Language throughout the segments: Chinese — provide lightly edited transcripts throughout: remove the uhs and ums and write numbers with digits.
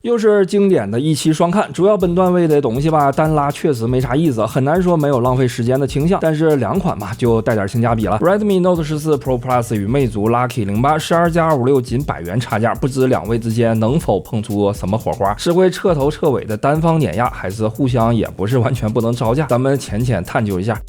又是经典的一期双看，主要本段位的东西吧，单拉确实没啥意思，很难说没有浪费时间的倾向。但是两款嘛，就带点性价比了。Redmi Note 14 Pro Plus 与魅族 Lucky 08 12+256仅100元差价，不知两位之间能否碰出什么火花？是会彻头彻尾的单方碾压，还是互相也不是完全不能招架？咱们浅探究一下。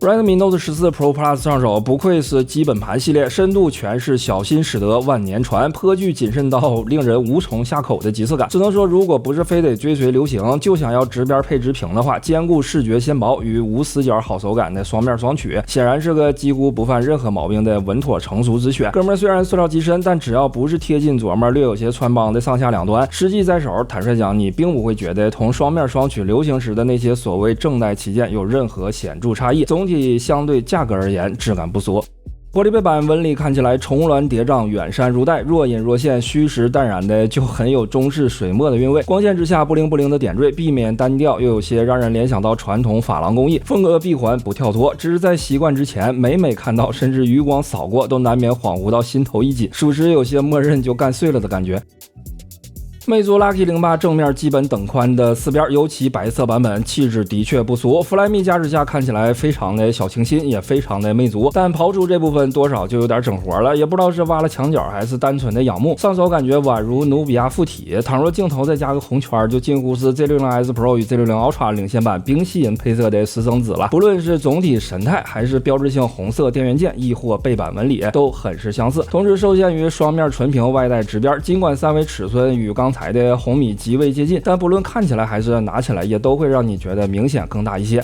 Redmi Note 14 Pro Plus 上手，不愧是基本盘系列，深度全是小心驶得万年船，颇具谨慎到令人无从下口的即视感。只能说，如果不是非得追随流行，就想要直边配直屏的话，兼顾视觉纤薄与无死角好手感的双面双曲，显然是个几乎不犯任何毛病的稳妥成熟之选。哥们儿虽然塑料机身，但只要不是贴近琢磨，略有些穿帮的上下两端，实际在手，坦率讲，你并不会觉得同双面双曲流行时的那些所谓正代旗舰有任何显著差异。总体相对价格而言，质感不俗。玻璃背板纹理看起来重峦叠嶂，远山如黛，若隐若现，虚实淡然的，就很有中式水墨的韵味。光线之下不灵不灵的点缀，避免单调，又有些让人联想到传统珐琅工艺。风格闭环不跳脱，只是在习惯之前，每看到，甚至余光扫过，都难免恍惚到心头一紧，属实有些默认就干碎了的感觉。魅族 Lucky 08正面基本等宽的四边，尤其白色版本气质的确不俗。Flyme 加持下看起来非常的小清新，也非常的魅族，但刨出这部分多少就有点整活了，也不知道是挖了墙角还是单纯的仰慕。上手感觉宛如努比亚附体，倘若镜头再加个红圈，就近乎是 Z60S Pro 与 Z60 Ultra 领先版冰吸引配色的私生子了。不论是总体神态，还是标志性红色电源键，亦或背板纹理，都很是相似。同时受限于双面纯屏外带直边，尽管三维尺寸与刚才的红米极为接近，但不论看起来还是拿起来，也都会让你觉得明显更大一些。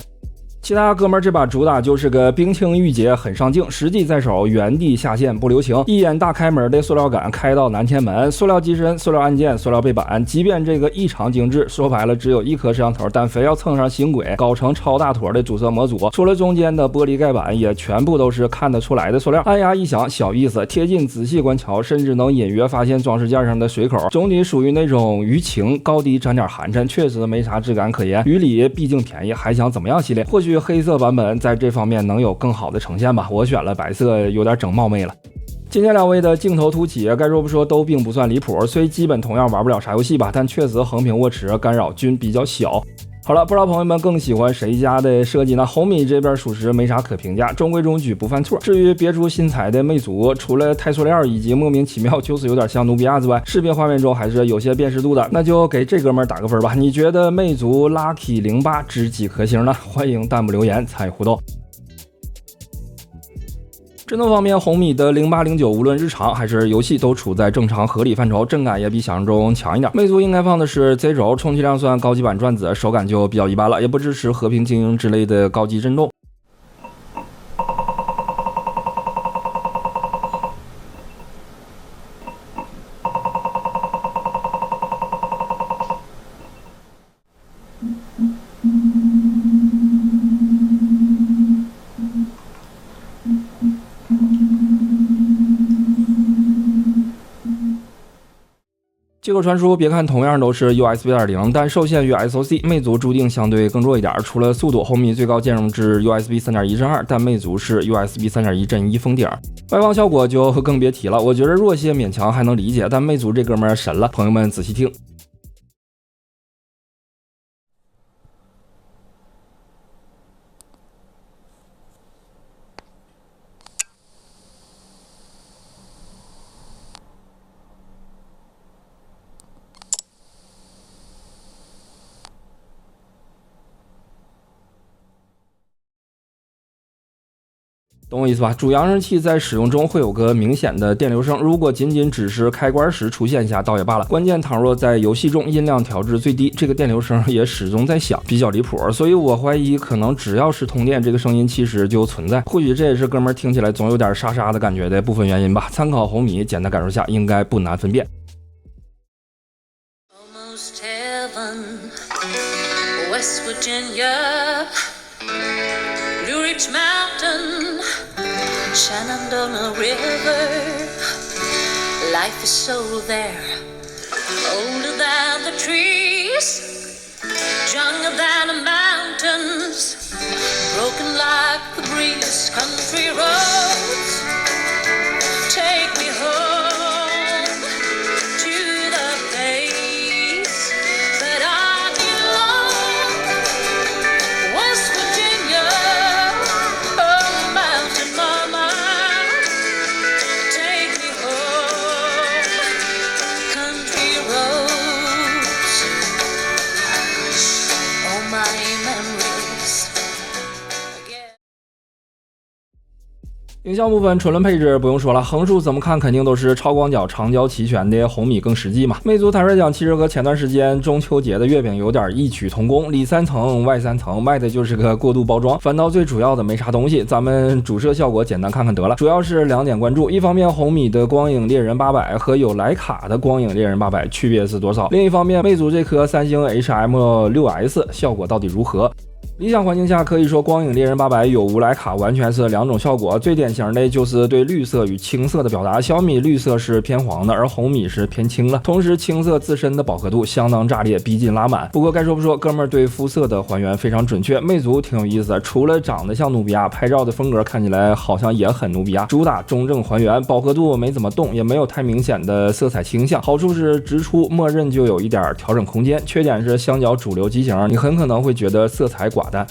其他哥们儿这把主打就是个冰清玉洁很上镜，实际在手原地下线不留情，一眼大开门的塑料感开到南天门，塑料机身、塑料按键、塑料背板，即便这个异常精致，说白了只有一颗摄像头，但非要蹭上星轨搞成超大坨的主摄模组，除了中间的玻璃盖板，也全部都是看得出来的塑料。按压一响小意思，贴近仔细观瞧，甚至能隐约发现装饰件上的水口，总体属于那种舆情高低沾点寒碜，确实没啥质感可言。于理毕竟便宜，还想怎么样系列，或许黑色版本在这方面能有更好的呈现吧，我选了白色，有点整冒昧了。今天两位的镜头凸起，该说不说都并不算离谱，虽基本同样玩不了啥游戏吧，但确实横屏握持干扰均比较小。好了，不知道朋友们更喜欢谁家的设计呢？红米这边属实没啥可评价，中规中矩不犯错。至于别出心裁的魅族，除了太塑料以及莫名其妙就是有点像努比亚之外，视频画面中还是有些辨识度的，那就给这哥们打个分吧。你觉得魅族 Lucky 08值几颗星呢？欢迎弹幕留言参与互动。震动方面，红米的0809无论日常还是游戏都处在正常合理范畴，震感也比想象中强一点。魅族应该放的是 Z 轴，充其量算高级版转子，手感就比较一般了，也不支持和平精英之类的高级震动。接口传输别看同样都是 USB 2.0， 但受限于 SoC， 魅族注定相对更弱一点。除了速度，红米最高兼容至 USB 3.1 阵2，但魅族是 USB 3.1 阵1封顶。外放效果就更别提了，我觉得弱些勉强还能理解，但魅族这哥们儿神了，朋友们仔细听。懂我意思吧？主扬声器在使用中会有个明显的电流声，如果仅只是开关时出现一下倒也罢了，关键倘若在游戏中音量调至最低，这个电流声也始终在响，比较离谱。所以我怀疑可能只要是通电，这个声音其实就存在，或许这也是哥们儿听起来总有点沙沙的感觉的部分原因吧。参考红米，简单感受下应该不难分辨。West Virginia, Blue Ridge Mountain, Shenandoah River. Life is so there, older than the trees, younger than the mountains, broken like the breeze. Country roads take me home to the place 影像部分纯论配置不用说了，横竖怎么看肯定都是超广角长焦齐全的红米更实际嘛。魅族坦率讲，其实和前段时间中秋节的月饼有点异曲同工，里3层外3层，卖的就是个过度包装，反倒最主要的没啥东西。咱们主摄效果简单看看得了，主要是2点关注，一方面红米的光影猎人800和有徕卡的光影猎人800区别是多少，另一方面魅族这颗三星 HM6S 效果到底如何。理想环境下，可以说光影猎人800有无徕卡完全是2种效果。最典型的就是对绿色与青色的表达，小米绿色是偏黄的，而红米是偏青了。同时青色自身的饱和度相当炸裂，逼近拉满。不过该说不说，哥们儿对肤色的还原非常准确。魅族挺有意思，除了长得像努比亚，拍照的风格看起来好像也很努比亚，主打中正还原，饱和度没怎么动，也没有太明显的色彩倾向。好处是直出默认就有一点调整空间，缺点是相较主流机型，你很可能会觉得色彩寡淡。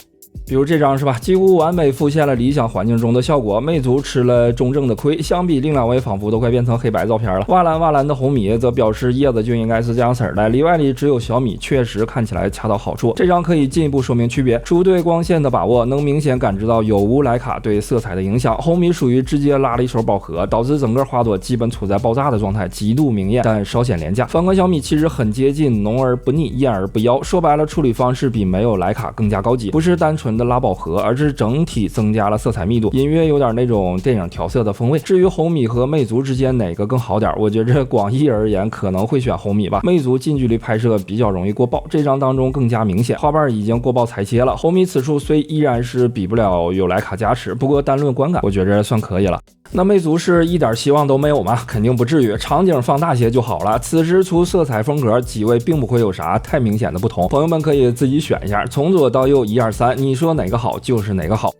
比如这张是吧，几乎完美复现了理想环境中的效果。魅族吃了中正的亏，相比另2位仿佛都快变成黑白照片了。瓦蓝的红米则表示叶子就应该是这样色的，里外里只有小米确实看起来恰到好处。这张可以进一步说明区别，除对光线的把握，能明显感知到有无徕卡对色彩的影响。红米属于直接拉了一手饱和，导致整个花朵基本处在爆炸的状态，极度明艳但稍显廉价。反观小米其实很接近，浓而不腻，艳而不妖。说白了，处理方式比没有徕卡更加高级，不是单纯的拉饱和，而是整体增加了色彩密度，隐约有点那种电影调色的风味。至于红米和魅族之间哪个更好点，我觉着广义而言可能会选红米吧。魅族近距离拍摄比较容易过曝，这张当中更加明显，花瓣已经过曝裁切了。红米此处虽依然是比不了有徕卡加持，不过单论观感我觉着算可以了。那魅族是一点希望都没有吗？肯定不至于，场景放大些就好了。此时除色彩风格，几位并不会有啥太明显的不同，朋友们可以自己选一下，从左到右1、2、3，你说哪个好就是哪个好。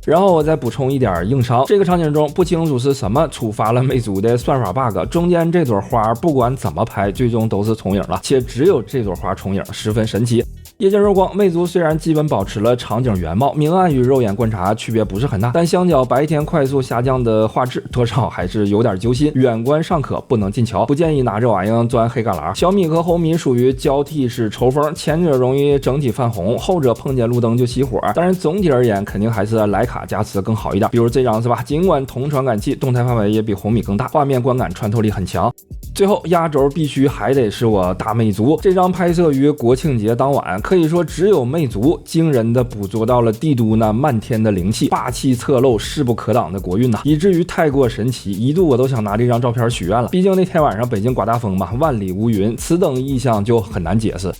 然后我再补充一点硬伤，这个场景中不清楚是什么触发了魅族的算法 bug， 中间这朵花不管怎么拍最终都是重影了，且只有这朵花重影，十分神奇。夜间柔光，魅族虽然基本保持了场景原貌，明暗与肉眼观察区别不是很大，但相较白天快速下降的画质，多少还是有点揪心。远观尚可，不能近瞧，不建议拿这玩意儿钻黑旮旯。小米和红米属于交替式抽风，前者容易整体泛红，后者碰见路灯就熄火。当然总体而言，肯定还是徕卡加持更好一点。比如这张是吧？尽管同传感器动态范围也比红米更大，画面观感穿透力很强。最后压轴必须还得是我大魅族，这张拍摄于国庆节当晚，可以说只有魅族惊人的捕捉到了帝都那漫天的灵气，霸气侧漏，势不可挡的国运呐，以至于太过神奇，一度我都想拿这张照片许愿了。毕竟那天晚上北京刮大风嘛，万里无云，此等意象就很难解释。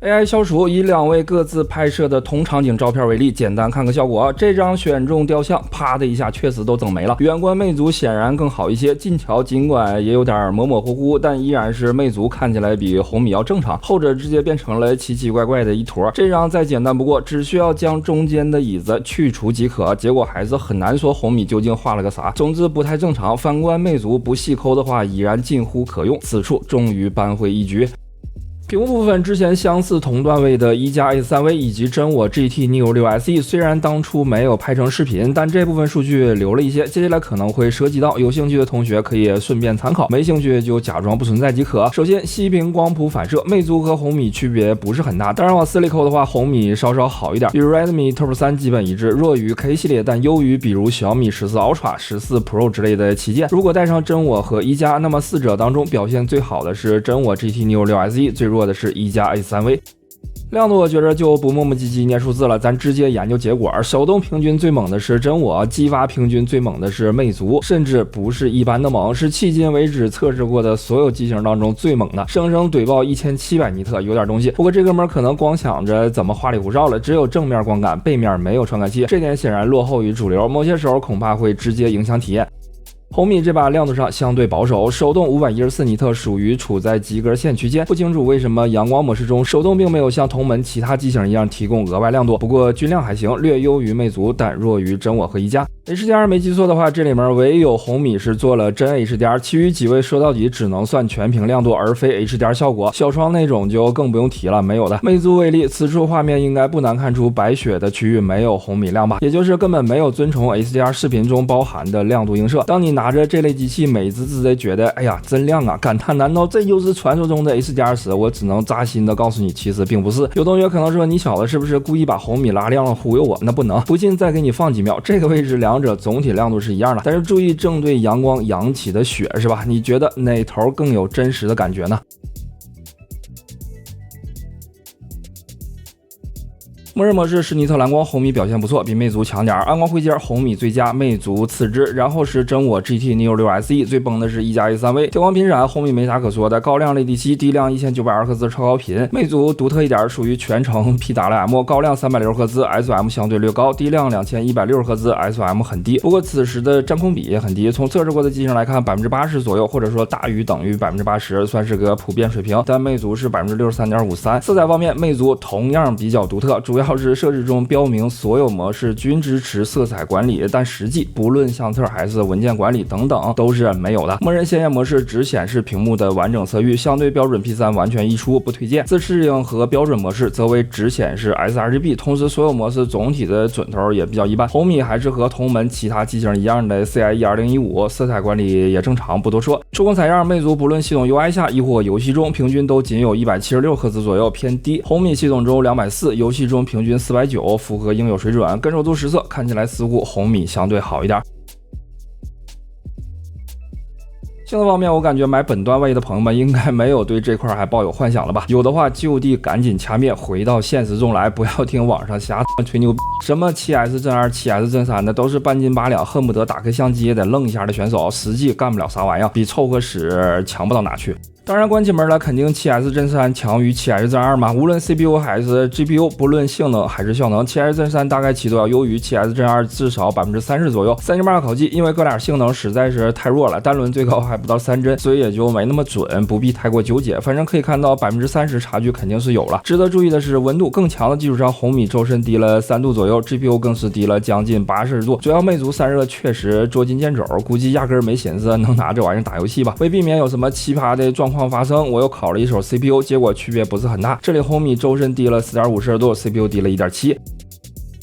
AI 消除以2位各自拍摄的同场景照片为例，简单看个效果。这张选中雕像，啪的一下确实都整没了。远观魅族显然更好一些，近瞧尽管也有点模模糊糊，但依然是魅族看起来比红米要正常，后者直接变成了奇奇怪怪的一坨。这张再简单不过，只需要将中间的椅子去除即可，结果还是很难说红米究竟画了个啥。总之不太正常。反观魅族不细抠的话，已然近乎可用，此处终于扳回一局。屏幕部分，之前相似同段位的一加 S3V 以及真我 GT Neo 6 SE， 虽然当初没有拍成视频，但这部分数据留了一些，接下来可能会涉及到，有兴趣的同学可以顺便参考，没兴趣就假装不存在即可。首先，息屏光谱反射，魅族和红米区别不是很大，当然往死里抠的话，红米稍稍好一点，比如 Redmi Turbo 3基本一致，弱于 K 系列，但优于比如小米14 Ultra、14 Pro 之类的旗舰。如果带上真我和一加，那么四者当中表现最好的是真我 GT Neo 6 SE， 最弱的是一加 S3V。亮度我觉着就不磨磨唧唧念数字了，咱直接研究结果。手动平均最猛的是真我，激发平均最猛的是魅族，甚至不是一般的猛，是迄今为止测试过的所有机型当中最猛的，生生怼爆1700尼特，有点东西。不过这哥们儿可能光想着怎么花里胡哨了，只有正面光感，背面没有传感器，这点显然落后于主流，某些时候恐怕会直接影响体验。红米这把亮度上相对保守，手动514尼特属于处在及格线区间，不清楚为什么阳光模式中手动并没有像同门其他机型一样提供额外亮度，不过均量还行，略优于魅族，但弱于真我和一加。HDR 没记错的话，这里面唯有红米是做了真 HDR， 其余几位说到底只能算全屏亮度而非 HDR 效果，小窗那种就更不用提了，没有的。魅族为例，此处画面应该不难看出白雪的区域没有红米亮吧，也就是根本没有遵从 HDR 视频中包含的亮度映射。当你拿着这类机器美滋滋的觉得哎呀真亮啊，感叹难道这就是传说中的 HDR 时，我只能扎心的告诉你，其实并不是。有同学可能说，你小子是不是故意把红米拉亮了忽悠我？那不能，不信再给你放几秒，这个位置两者总体亮度是一样的，但是注意正对阳光扬起的雪是吧？你觉得哪头更有真实的感觉呢？默认模式是尼特蓝光，红米表现不错，比魅族强点。暗光灰阶红米最佳，魅族次之，然后是真我 GT Neo 6 SE， 最崩的是1+A3V。调光频闪红米没啥可说的，高亮 LED7， 低亮1920赫兹超高频。魅族独特一点，属于全程 PWM， 高亮360赫兹 ，SOM 相对略高，低亮2160赫兹 ，SOM 很低。不过此时的占空比也很低，从测试过的机型来看，80%左右，或者说大于等于80%，算是个普遍水平。但魅族是63.53%。色彩方面，魅族同样比较独特，主要是设置中标明所有模式均支持色彩管理，但实际不论相册还是文件管理等等都是没有的。默认鲜艳模式只显示屏幕的完整色域，相对标准 P3 完全溢出，不推荐。自适应和标准模式则为只显示 sRGB， 同时所有模式总体的准头也比较一般。红米还是和同门其他机型一样的 CIE 2015，色彩管理也正常，不多说。触控采样，魅族不论系统 UI 下亦或游戏中，平均都仅有176赫兹左右，偏低。红米系统中240，游戏中平均490，符合应有水准。跟手度实测看起来似乎红米相对好一点。性能方面，我感觉买本段位的朋友们应该没有对这块还抱有幻想了吧？有的话就地赶紧掐灭，回到现实中来，不要听网上瞎吹牛逼。什么 7S 正2、7S 正3的都是半斤八两，恨不得打开相机也得愣一下的选手，实际干不了啥玩意儿，比凑合使强不到哪去。当然关起门来，肯定 7S 正3强于 7S 正2嘛。无论 CPU 还是 GPU， 不论性能还是效能， 7S 正3大概其都要优于 7S 正2至少 30% 左右。38口技，因为哥俩性能实在是太弱了，单轮最高还不到3帧，所以也就没那么准，不必太过纠结。反正可以看到 30% 差距肯定是有了。值得注意的是，温度更强的基础上，红米周身低了3度左右， GPU 更是低了将近80度。主要魅族散热确实捉襟见肘，估计压根没寻思能拿这玩意儿打游戏吧。为避免有什么奇葩的状况发生，我又考了一手 CPU， 结果区别不是很大。这里红米周身低了 4.5 摄氏度， CPU 低了 1.7。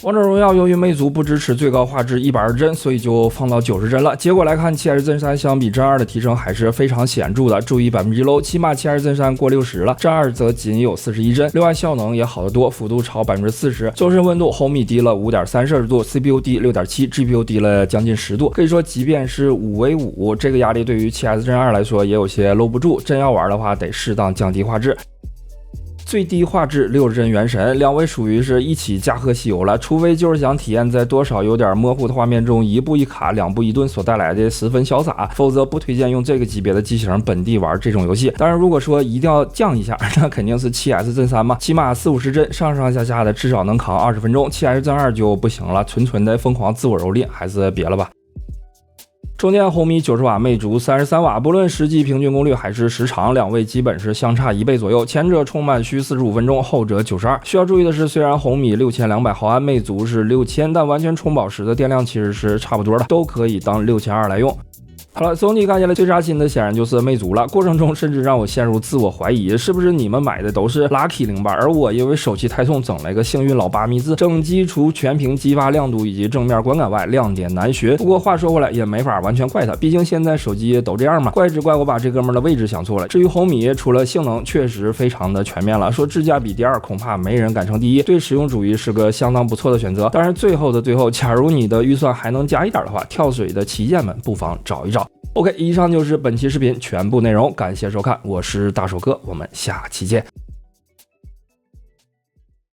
王者荣耀由于魅族不支持最高画质120帧，所以就放到90帧了。结果来看， 7S 正3相比正2的提升还是非常显著的。注意1%喽，起码 7S 正3过60了，正2则仅有41帧。另外效能也好得多，幅度超 40%。周身温度红米低了 5.3 摄氏度， CPU 低 6.7， GPU 低了将近10度。可以说即便是5v5，这个压力对于 7S 正2来说也有些搂不住，真要玩的话得适当降低画质。最低画质60帧原神，两位属于是一起驾鹤西游了，除非就是想体验在多少有点模糊的画面中一步一卡两步一顿所带来的十分潇洒，否则不推荐用这个级别的机型本地玩这种游戏。当然如果说一定要降一下，那肯定是 7S 正3嘛，起码40-50帧上上下下的至少能扛20分钟， 7S 正2就不行了，纯的疯狂自我蹂躏，还是别了吧。充电红米90瓦，魅族33瓦，不论实际平均功率还是时长，两位基本是相差1倍左右，前者充满需45分钟，后者92。需要注意的是，虽然红米6200毫安，魅族是6000，但完全充饱时的电量其实是差不多的，都可以当6200来用。好了，Sony干下来最扎心的显然就是魅族了，过程中甚至让我陷入自我怀疑，是不是你们买的都是 Lucky 08，而我因为手气太重整了一个幸运老八密字。整机除全屏激发亮度以及正面观感外，亮点难寻。不过话说回来，也没法完全怪他，毕竟现在手机都这样嘛，怪只怪我把这哥们的位置想错了。至于红米，除了性能确实非常的全面了，说质价比第二恐怕没人敢称第一，对实用主义是个相当不错的选择。当然最后的最后，假如你的预算还能加一点的话，跳水的旗舰们不妨找一找。OK， 以上就是本期视频全部内容，感谢收看，我是大手哥，我们下期见。